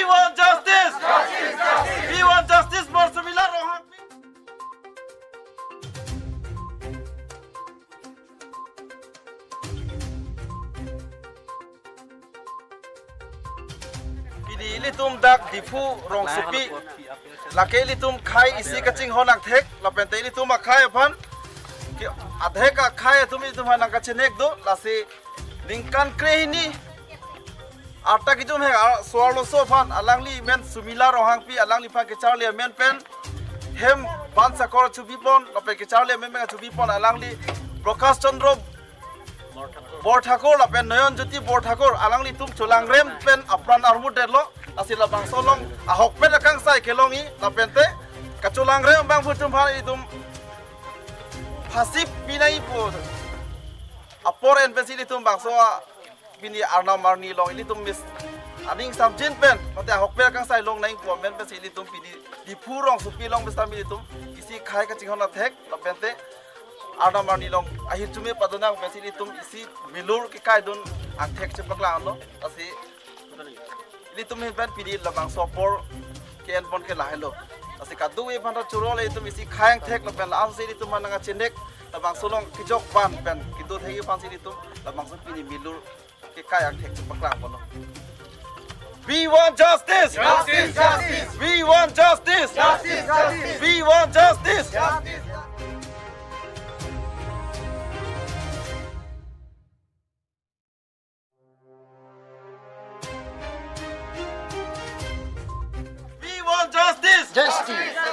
want justice. We want justice for Sumila Rohangpi. Pidi litum dak dipu rong supi. Lake litum khai isi kaching honak thek. Lapente litum akhai aphan. Adheka khai tumi litum hanang kachenek do. Lasi lingkan krehini. Arta kijum he swalo sofan alangli men Sumila Rohangpi alangli pa ke charlie men pen hem ban sakor chubipon lope ke charlie men me chubipon alangli Prakash Chandra Bor Thakur lope Noyon Jyoti Bor Thakur alangli tum cholangrem pen apran armu derlo asila bang solong ahok pen akang sai kelongi lapente kacholangrem bang putum phan itum phasip pinai pu apor en pesili tum bang so Bini Arna Marni long ini tum mis aning samjin pen mate hok pe kang sai long naing po men pe sili tum pidi di purong supi long bestam bini tum isi khai ka chingona thek la pente Arna Marni long ahir chume padona pe sili tum isi milur ki kai dun ang thek che pakla no asi ini tum hin pen pidi labang sopor ken bon ke la hello asi ka du e phanda churol e tum isi khai ang thek la pen la asi tum mananga chenek labang solong kijok pan pen kitu thegi pan sili tum labang so pidi milur We want justice. Justice, justice. We want justice. Justice, justice. We want justice. Justice. We want justice. Justice.